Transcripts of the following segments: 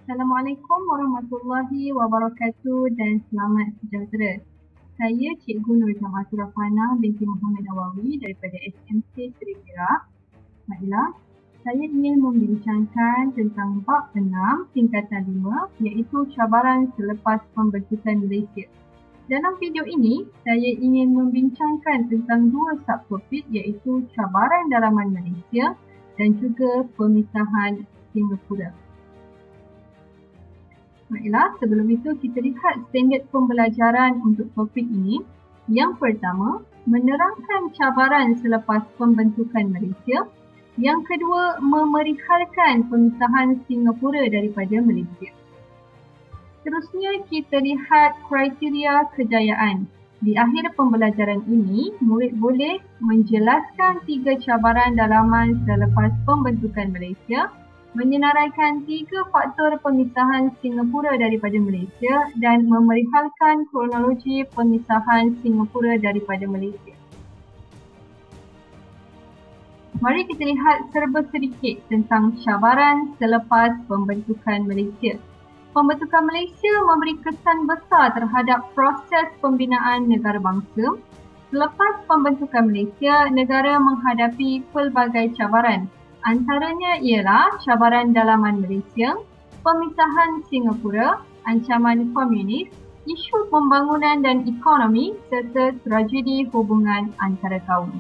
Assalamualaikum warahmatullahi wabarakatuh dan selamat sejahtera. Saya Cikgu Nur Jamatul Rafana binti Muhammad Nawawi daripada SMC Seri Perak. Baiklah, saya ingin membincangkan tentang bab 6 tingkatan 5 iaitu cabaran selepas pembentukan Malaysia. Dalam video ini, saya ingin membincangkan tentang dua subtopik iaitu cabaran dalaman Malaysia dan juga pemisahan Singapura. Baiklah, sebelum itu kita lihat standard pembelajaran untuk topik ini. Yang pertama, menerangkan cabaran selepas pembentukan Malaysia. Yang kedua, memerihalkan pemisahan Singapura daripada Malaysia. Seterusnya, kita lihat kriteria kejayaan. Di akhir pembelajaran ini, murid boleh menjelaskan 3 cabaran dalaman selepas pembentukan Malaysia, menyenaraikan 3 faktor pemisahan Singapura daripada Malaysia dan memerihalkan kronologi pemisahan Singapura daripada Malaysia. Mari kita lihat serba sedikit tentang cabaran selepas pembentukan Malaysia. Pembentukan Malaysia memberi kesan besar terhadap proses pembinaan negara bangsa. Selepas pembentukan Malaysia, negara menghadapi pelbagai cabaran. Antaranya ialah cabaran dalaman Malaysia, pemisahan Singapura, ancaman komunis, isu pembangunan dan ekonomi serta tragedi hubungan antara kaum.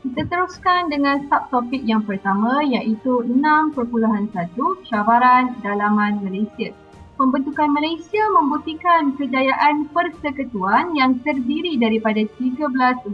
Kita teruskan dengan subtopik yang pertama iaitu 6.1 cabaran dalaman Malaysia. Pembentukan Malaysia membuktikan kejayaan persekutuan yang terdiri daripada 13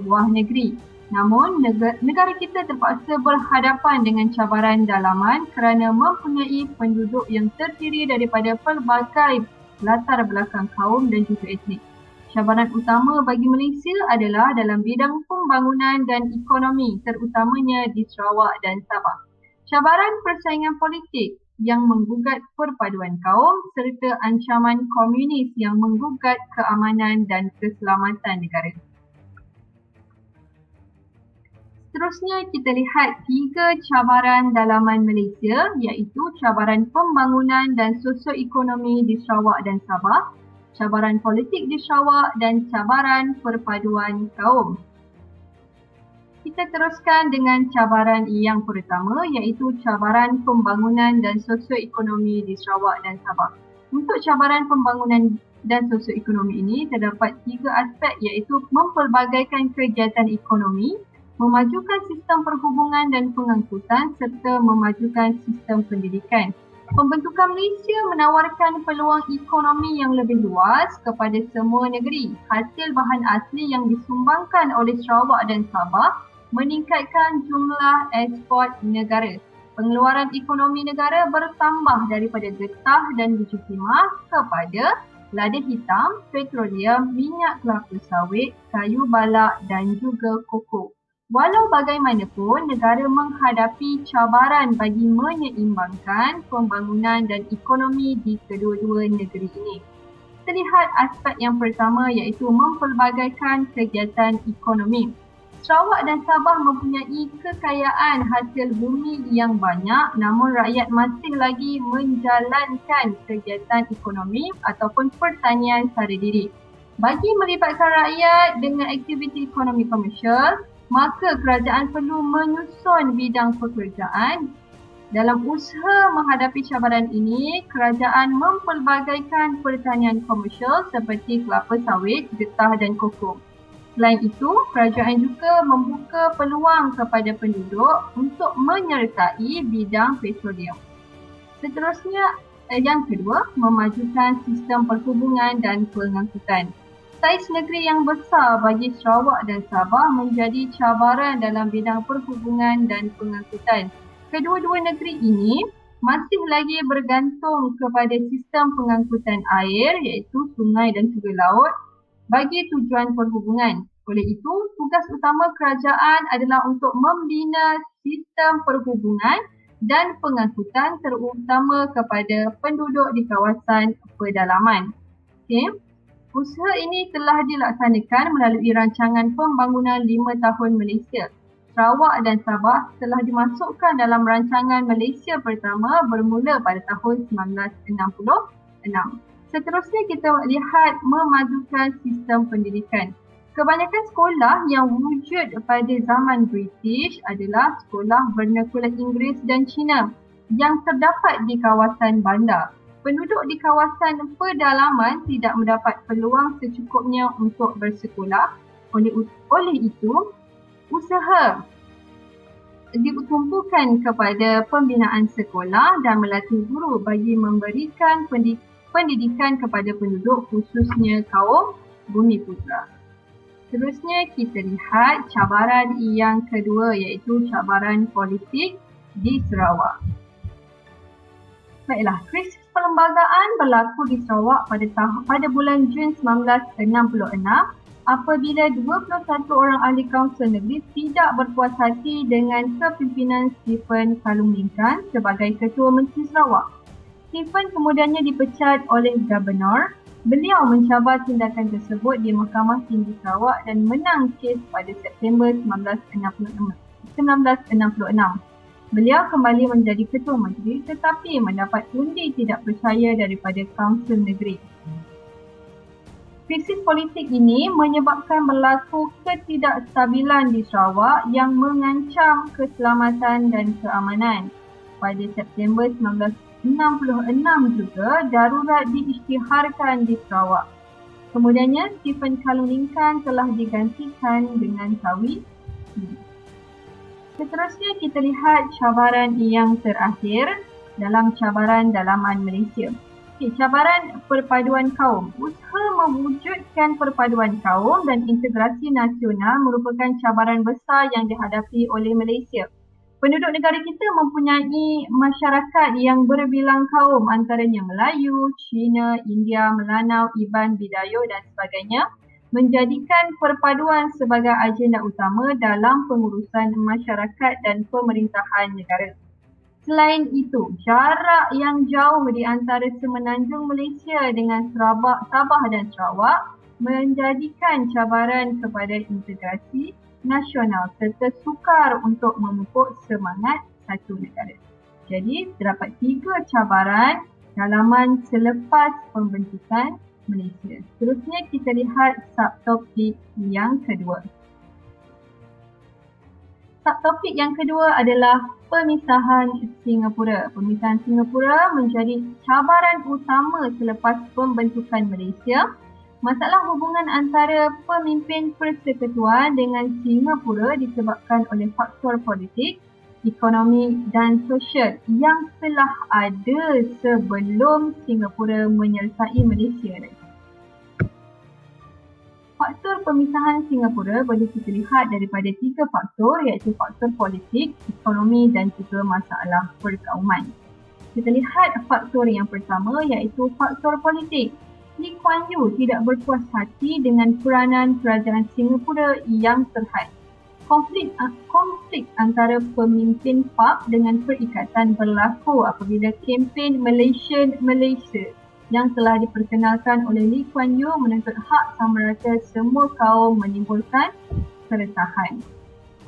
buah negeri. Namun, negara kita terpaksa berhadapan dengan cabaran dalaman kerana mempunyai penduduk yang terdiri daripada pelbagai latar belakang kaum dan juga etnik. Cabaran utama bagi Malaysia adalah dalam bidang pembangunan dan ekonomi, terutamanya di Sarawak dan Sabah. Cabaran persaingan politik yang menggugat perpaduan kaum serta ancaman komunis yang menggugat keamanan dan keselamatan negara. Seterusnya kita lihat 3 cabaran dalaman Malaysia iaitu cabaran pembangunan dan sosioekonomi di Sarawak dan Sabah, cabaran politik di Sarawak dan cabaran perpaduan kaum. Kita teruskan dengan cabaran yang pertama iaitu cabaran pembangunan dan sosioekonomi di Sarawak dan Sabah. Untuk cabaran pembangunan dan sosioekonomi ini terdapat 3 aspek iaitu mempelbagaikan kegiatan ekonomi, memajukan sistem perhubungan dan pengangkutan serta memajukan sistem pendidikan. Pembentukan Malaysia menawarkan peluang ekonomi yang lebih luas kepada semua negeri. Hasil bahan asli yang disumbangkan oleh Sarawak dan Sabah meningkatkan jumlah ekspor negara. Pengeluaran ekonomi negara bertambah daripada getah dan biji timah kepada lada hitam, petroleum, minyak kelapa sawit, kayu balak dan juga kokok. Walau bagaimanapun, negara menghadapi cabaran bagi menyeimbangkan pembangunan dan ekonomi di kedua-dua negeri ini. Kita lihat aspek yang pertama iaitu mempelbagaikan kegiatan ekonomi. Sarawak dan Sabah mempunyai kekayaan hasil bumi yang banyak namun rakyat masih lagi menjalankan kegiatan ekonomi ataupun pertanian secara diri. Bagi melibatkan rakyat dengan aktiviti ekonomi komersial, maka kerajaan perlu menyusun bidang pekerjaan. Dalam usaha menghadapi cabaran ini, kerajaan mempelbagaikan pertanian komersial seperti kelapa sawit, getah dan kokok. Selain itu, kerajaan juga membuka peluang kepada penduduk untuk menyertai bidang petroleum. Seterusnya, yang kedua, memajukan sistem perhubungan dan pengangkutan. Saiz negeri yang besar bagi Sarawak dan Sabah menjadi cabaran dalam bidang perhubungan dan pengangkutan. Kedua-dua negeri ini masih lagi bergantung kepada sistem pengangkutan air iaitu sungai dan juga laut bagi tujuan perhubungan. Oleh itu, tugas utama kerajaan adalah untuk membina sistem perhubungan dan pengangkutan terutama kepada penduduk di kawasan pedalaman. Okey. Usaha ini telah dilaksanakan melalui rancangan pembangunan 5 tahun Malaysia. Sarawak dan Sabah telah dimasukkan dalam rancangan Malaysia pertama bermula pada tahun 1966. Seterusnya kita lihat memajukan sistem pendidikan. Kebanyakan sekolah yang wujud pada zaman British adalah sekolah vernakular Inggeris dan Cina yang terdapat di kawasan bandar. Penduduk di kawasan pedalaman tidak mendapat peluang secukupnya untuk bersekolah. Oleh itu, usaha ditumpukan kepada pembinaan sekolah dan melatih guru bagi memberikan pendidikan kepada penduduk khususnya kaum Bumiputera. Seterusnya kita lihat cabaran yang kedua iaitu cabaran politik di Sarawak. Baiklah, krisis perlembagaan berlaku di Sarawak pada bulan Jun 1966 apabila 21 orang ahli Kaunsil Negeri tidak berpuas hati dengan kepimpinan Stephen Kalung Lincoln sebagai Ketua Menteri Sarawak. Stephen kemudiannya dipecat oleh Gubernur. Beliau mencabar tindakan tersebut di Mahkamah Tinggi Sarawak dan menang kes pada September 1966. Beliau kembali menjadi Ketua Menteri tetapi mendapat undi tidak percaya daripada Kaunsil Negeri. Krisis politik ini menyebabkan berlaku ketidakstabilan di Sarawak yang mengancam keselamatan dan keamanan. Pada September 1966 juga darurat diisytiharkan di Sarawak. Kemudiannya Stephen Kalung Lincoln telah digantikan dengan Sawi. Seterusnya kita lihat cabaran yang terakhir dalam cabaran dalaman Malaysia. Cabaran perpaduan kaum. Usaha mewujudkan perpaduan kaum dan integrasi nasional merupakan cabaran besar yang dihadapi oleh Malaysia. Penduduk negara kita mempunyai masyarakat yang berbilang kaum antaranya Melayu, Cina, India, Melanau, Iban, Bidayu dan sebagainya menjadikan perpaduan sebagai agenda utama dalam pengurusan masyarakat dan pemerintahan negara. Selain itu, jarak yang jauh di antara semenanjung Malaysia dengan Sabah dan Sarawak menjadikan cabaran kepada integrasi nasional serta sukar untuk memupuk semangat satu negara. Jadi, terdapat 3 cabaran dalaman selepas pembentukan Malaysia. Seterusnya kita lihat subtopik yang kedua. Subtopik yang kedua adalah pemisahan Singapura. Pemisahan Singapura menjadi cabaran utama selepas pembentukan Malaysia. Masalah hubungan antara pemimpin persekutuan dengan Singapura disebabkan oleh faktor politik, ekonomi dan sosial yang telah ada sebelum Singapura menyertai Malaysia. Faktor pemisahan Singapura boleh kita lihat daripada 3 faktor iaitu faktor politik, ekonomi dan juga masalah perkauman. Kita lihat faktor yang pertama iaitu faktor politik. Lee Kuan Yew tidak berpuas hati dengan peranan kerajaan Singapura yang terhad. Konflik antara pemimpin PAP dengan perikatan berlaku apabila kempen Malaysian Malaysia yang telah diperkenalkan oleh Lee Kuan Yew menuntut hak sama rata semua kaum menimbulkan keresahan.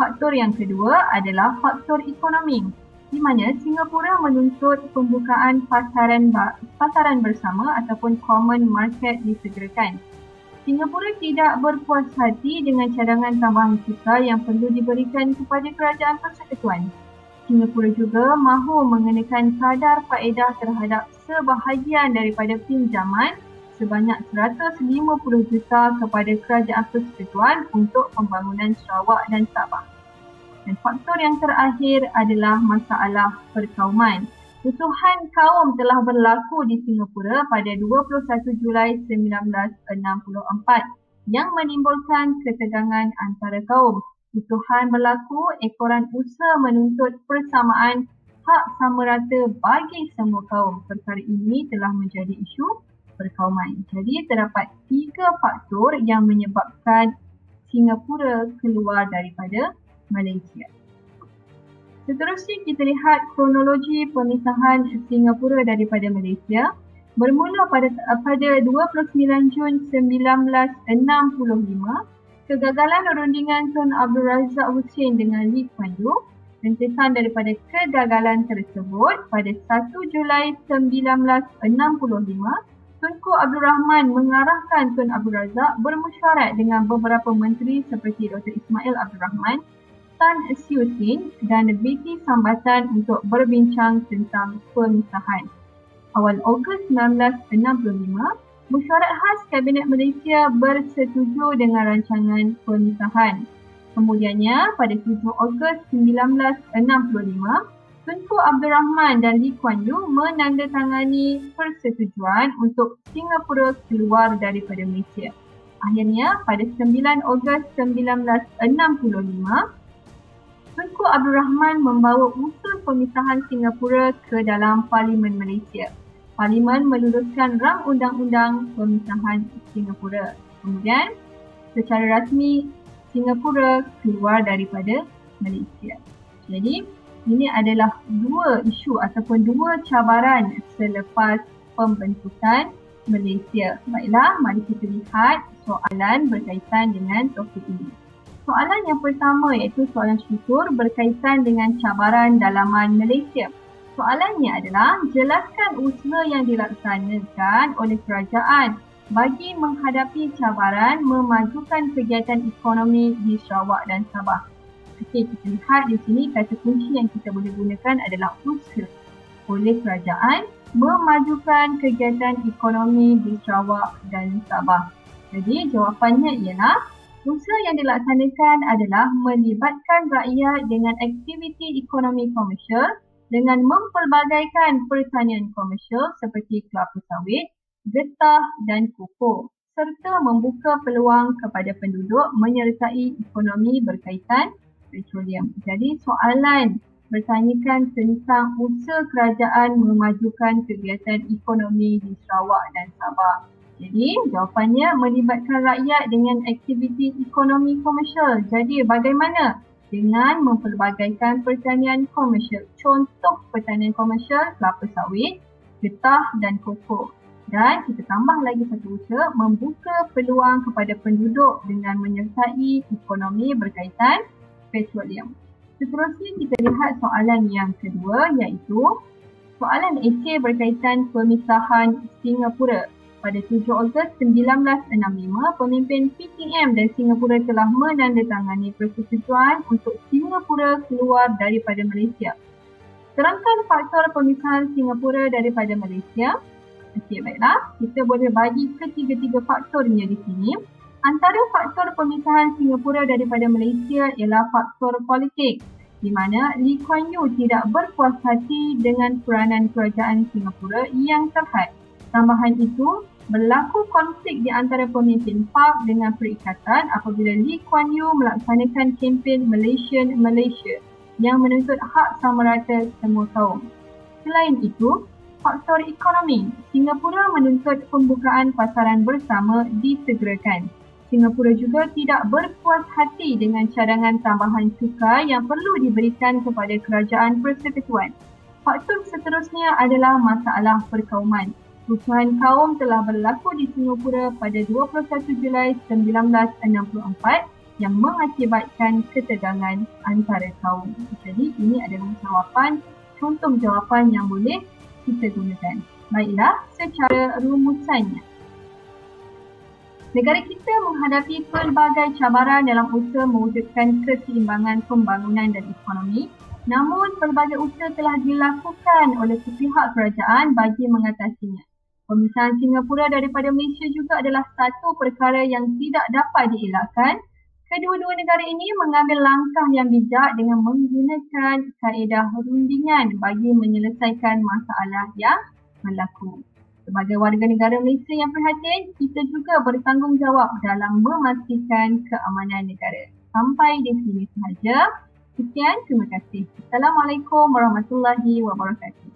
Faktor yang kedua adalah faktor ekonomi, di mana Singapura menuntut pembukaan pasaran bersama ataupun common market disegerakan. Singapura tidak berpuas hati dengan cadangan tambahan cukai yang perlu diberikan kepada kerajaan persekutuan. Singapura juga mahu mengenakan kadar faedah terhadap sebahagian daripada pinjaman sebanyak 150 juta kepada kerajaan persekutuan untuk pembangunan Sarawak dan Sabah. Dan faktor yang terakhir adalah masalah perkauman. Usuhan kaum telah berlaku di Singapura pada 21 Julai 1964 yang menimbulkan ketegangan antara kaum. Usuhan berlaku ekoran usaha menuntut persamaan hak sama rata bagi semua kaum. Perkara ini telah menjadi isu perkauman. Jadi terdapat 3 faktor yang menyebabkan Singapura keluar daripada Malaysia. Seterusnya kita lihat kronologi pemisahan Singapura daripada Malaysia. Bermula pada 29 Jun 1965, Kegagalan rundingan Tun Abdul Razak Hussein dengan Lee Kuan Yew. Rentetan daripada kegagalan tersebut, pada 1 Julai 1965, Tunku Abdul Rahman mengarahkan Tun Abdul Razak bermesyuarat dengan beberapa menteri seperti Dr. Ismail Abdul Rahman, Tan Siew Sin dan B.T. Sambatan untuk berbincang tentang pemisahan. Awal Ogos 1965, Mesyuarat Khas Kabinet Malaysia bersetuju dengan rancangan pemisahan. Kemudiannya, pada 7 Ogos 1965, Tunku Abdul Rahman dan Lee Kuan Yew menandatangani persetujuan untuk Singapura keluar daripada Malaysia. Akhirnya, pada 9 Ogos 1965, Tunku Abdul Rahman membawa usul pemisahan Singapura ke dalam Parlimen Malaysia. Parlimen meluluskan rang undang-undang pemisahan Singapura. Kemudian, secara rasmi, Singapura keluar daripada Malaysia. Jadi, ini adalah dua isu ataupun dua cabaran selepas pembentukan Malaysia. Baiklah, mari kita lihat soalan berkaitan dengan topik ini. Soalan yang pertama iaitu soalan struktur berkaitan dengan cabaran dalaman Malaysia. Soalannya adalah, jelaskan usaha yang dilaksanakan oleh kerajaan bagi menghadapi cabaran memajukan kegiatan ekonomi di Sarawak dan Sabah. Okey, kita lihat di sini kata kunci yang kita boleh gunakan adalah usaha oleh kerajaan memajukan kegiatan ekonomi di Sarawak dan Sabah. Jadi jawapannya ialah usaha yang dilaksanakan adalah melibatkan rakyat dengan aktiviti ekonomi komersial dengan mempelbagaikan pertanian komersial seperti kelapa sawit, getah dan koko serta membuka peluang kepada penduduk menyertai ekonomi berkaitan petroleum. Jadi soalan bertanyakan tentang usaha kerajaan memajukan kegiatan ekonomi di Sarawak dan Sabah. Jadi jawapannya melibatkan rakyat dengan aktiviti ekonomi komersial. Jadi bagaimana? Dengan mempelbagaikan pertanian komersial. Contoh pertanian komersial kelapa sawit, getah dan koko. Dan kita tambah lagi satu usaha, membuka peluang kepada penduduk dengan menyertai ekonomi berkaitan petroleum. Seterusnya kita lihat soalan yang kedua iaitu soalan esei berkaitan pemisahan Singapura. Pada 7 Ogos 1965, pemimpin PTM dan Singapura telah menandatangani persetujuan untuk Singapura keluar daripada Malaysia. Terangkan faktor pemisahan Singapura daripada Malaysia. Okey, baiklah. Kita boleh bagi ketiga-tiga faktornya di sini. Antara faktor pemisahan Singapura daripada Malaysia ialah faktor politik, di mana Lee Kuan Yew tidak berpuas hati dengan peranan kerajaan Singapura yang terhad. Tambahan itu, berlaku konflik di antara pemimpin PARC dengan perikatan apabila Lee Kuan Yew melaksanakan kempen Malaysian Malaysia yang menuntut hak sama rata semua kaum. Selain itu, faktor ekonomi, Singapura menuntut pembukaan pasaran bersama disegerakan. Singapura juga tidak berpuas hati dengan cadangan tambahan cukai yang perlu diberikan kepada kerajaan persekutuan. Faktor seterusnya adalah masalah perkauman. Kerusuhan kaum telah berlaku di Singapura pada 21 Julai 1964 yang mengakibatkan ketegangan antara kaum. Jadi ini adalah jawapan, contoh jawapan yang boleh kita gunakan. Baiklah, secara rumusannya. Negara kita menghadapi pelbagai cabaran dalam usaha mewujudkan keseimbangan pembangunan dan ekonomi. Namun, pelbagai usaha telah dilakukan oleh pihak kerajaan bagi mengatasinya. Pemisahan Singapura daripada Malaysia juga adalah satu perkara yang tidak dapat dielakkan. Kedua-dua negara ini mengambil langkah yang bijak dengan menggunakan kaedah rundingan bagi menyelesaikan masalah yang berlaku. Sebagai warga negara Malaysia yang prihatin, kita juga bertanggungjawab dalam memastikan keamanan negara. Sampai di sini sahaja. Sekian, terima kasih. Assalamualaikum warahmatullahi wabarakatuh.